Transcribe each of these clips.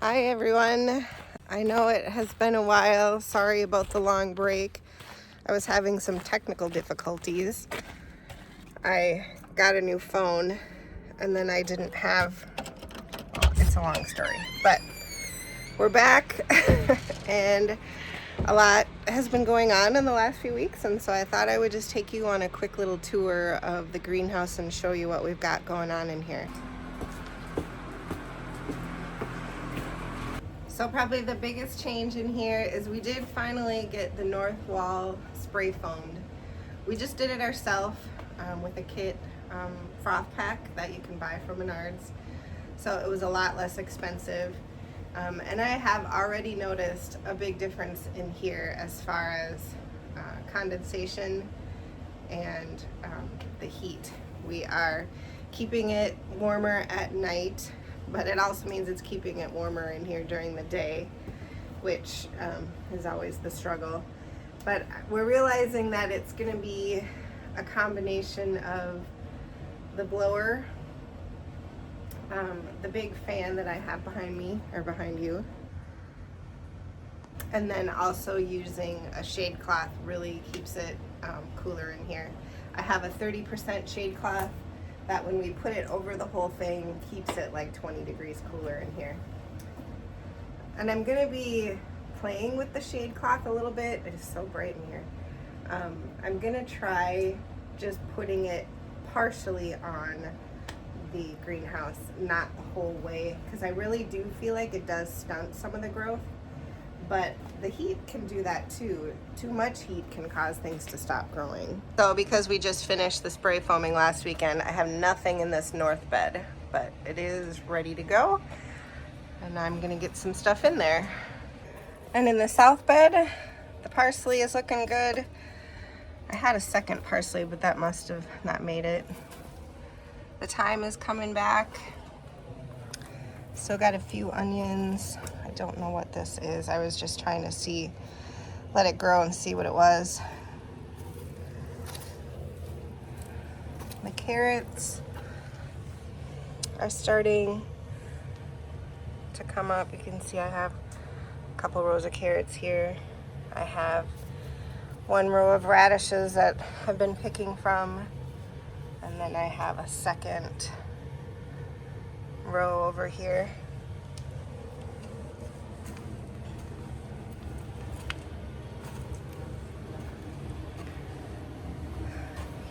Hi everyone. I know it has been a while. Sorry about the long break. I was having some technical difficulties. I got a new phone and then I didn't have, well, it's a long story, but we're back and a lot has been going on in the last few weeks, and so I thought I would just take you on a quick little tour of the greenhouse and show you what we've got going on in here. So probably the biggest change in here is we did finally get the north wall spray foamed. We just did it ourselves with a kit, Froth-Pak, that you can buy from Menards. So it was a lot less expensive. And I have already noticed a big difference in here as far as condensation and the heat. We are keeping it warmer at night, but it also means it's keeping it warmer in here during the day, which is always the struggle. But we're realizing that it's going to be a combination of the blower, the big fan that I have behind me, or behind you, and then also using a shade cloth really keeps it cooler in here. I have a 30% shade cloth that when we put it over the whole thing keeps it like 20 degrees cooler in here. And I'm gonna be playing with the shade cloth a little bit. It is so bright in here. I'm gonna try just putting it partially on the greenhouse, not the whole way, because I really do feel like it does stunt some of the growth, but the heat can do that too. Too much heat can cause things to stop growing. So because we just finished the spray foaming last weekend, I have nothing in this north bed, but it is ready to go, and I'm gonna get some stuff in there. And in the south bed, the parsley is looking good. I had a second parsley, but that must have not made it. The thyme is coming back. Still got a few onions. I don't know what this is. I was just trying to see, let it grow and see what it was. The carrots are starting to come up. You can see I have a couple rows of carrots here. I have one row of radishes that I've been picking from. And then I have a second row over here.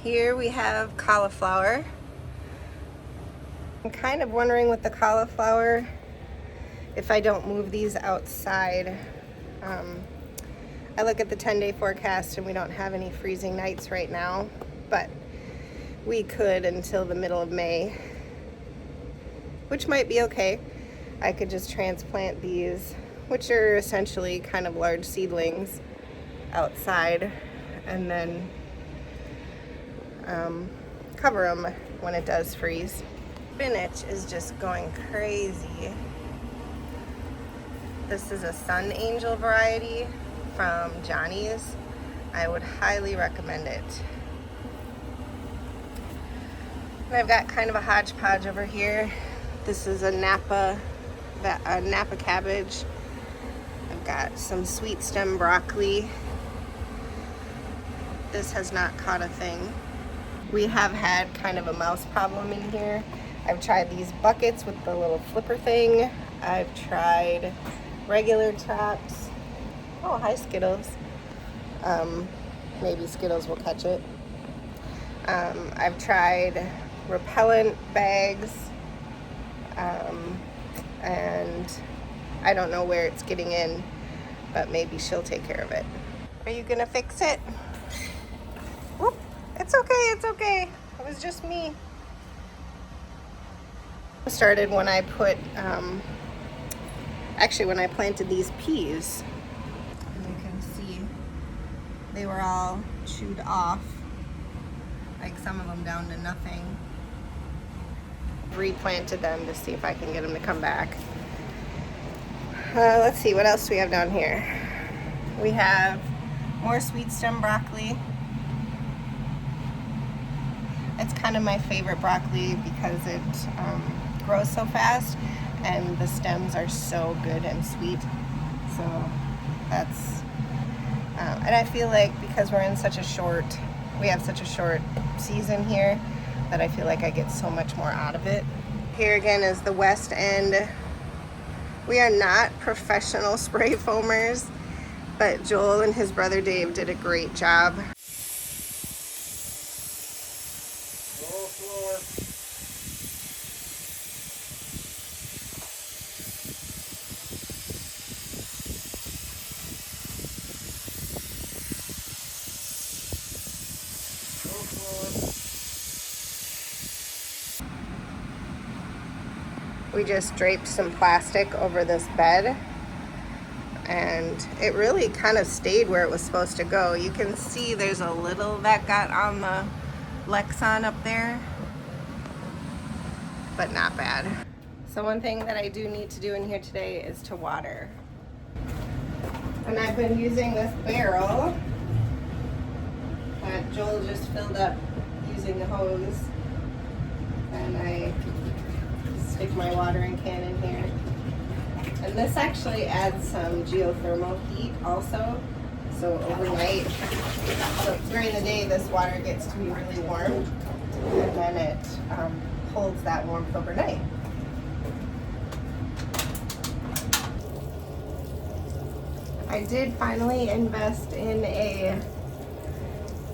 Here we have cauliflower. I'm kind of wondering with the cauliflower if I don't move these outside. I look at the 10-day forecast and we don't have any freezing nights right now, but we could until the middle of May, which might be okay. I could just transplant these, which are essentially kind of large seedlings, outside, and then cover them when it does freeze. Spinach is just going crazy. This is a Sun Angel variety from Johnny's. I would highly recommend it. And I've got kind of a hodgepodge over here. This is a Napa cabbage. I've got some sweet stem broccoli. This has not caught a thing. We have had kind of a mouse problem in here. I've tried these buckets with the little flipper thing. I've tried regular traps. Oh, hi Skittles. Maybe Skittles will catch it. I've tried repellent bags, and I don't know where it's getting in, but maybe she'll take care of it. Are you gonna fix it? Whoop. It's okay, it's okay. It was just me. Started when I put, actually when I planted these peas. As you can see, they were all chewed off, like some of them down to nothing. Replanted them to see if I can get them to come back. Let's see, what else do we have down here? We have more sweet stem broccoli. It's kind of my favorite broccoli because it grows so fast. and the stems are so good and sweet. So that's, and I feel like because we have such a short season here, that I feel like I get so much more out of it. Here again is the west end. We are not professional spray foamers, but Joel and his brother Dave did a great job. We just draped some plastic over this bed, and it really kind of stayed where it was supposed to go. You can see there's a little that got on the Lexan up there, but not bad. So one thing that I do need to do in here today is to water. And I've been using this barrel that Joel just filled up using the hose, and I stick my watering can in here. And this actually adds some geothermal heat also. So overnight, so during the day, this water gets to be really warm, and then it holds that warmth overnight. I did finally invest in a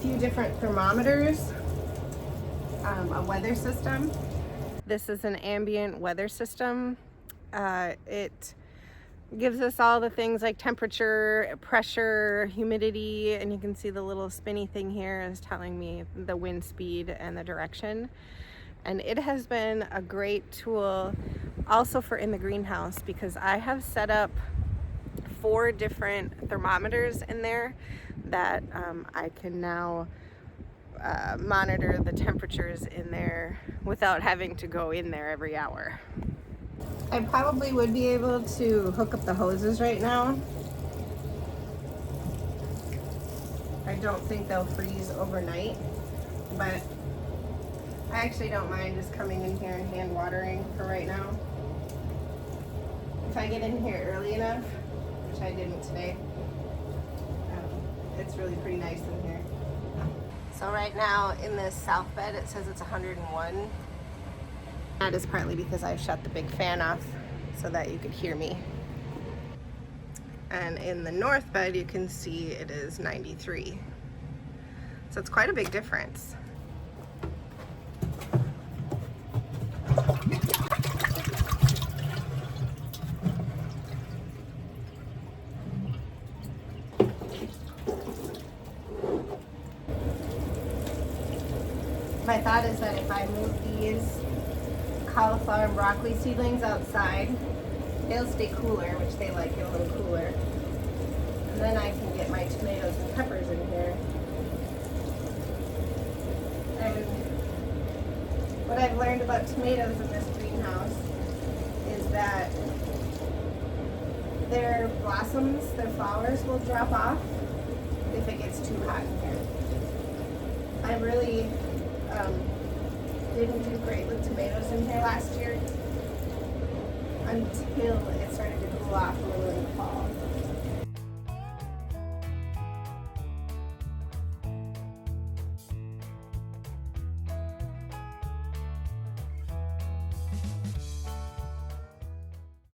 few different thermometers, a weather system. This is an ambient weather system. It gives us all the things like temperature, pressure, humidity, and you can see the little spinny thing here is telling me the wind speed and the direction. And it has been a great tool also for in the greenhouse, because I have set up 4 different thermometers in there that I can now monitor the temperatures in there without having to go in there every hour. I probably would be able to hook up the hoses right now. I don't think they'll freeze overnight, but I actually don't mind just coming in here and hand watering for right now. If I get in here early enough, which I didn't today, it's really pretty nice in here. So right now in this south bed, it says it's 101. That is partly because I shut the big fan off so that you could hear me. And in the north bed, you can see it is 93. So it's quite a big difference. My thought is that if I move these cauliflower and broccoli seedlings outside, they'll stay cooler, which they like it a little cooler. And then I can get my tomatoes and peppers in here. And what I've learned about tomatoes in this greenhouse is that their blossoms, their flowers will drop off if it gets too hot in here. I really didn't do great with tomatoes in here last year until it started to cool off a little in the fall.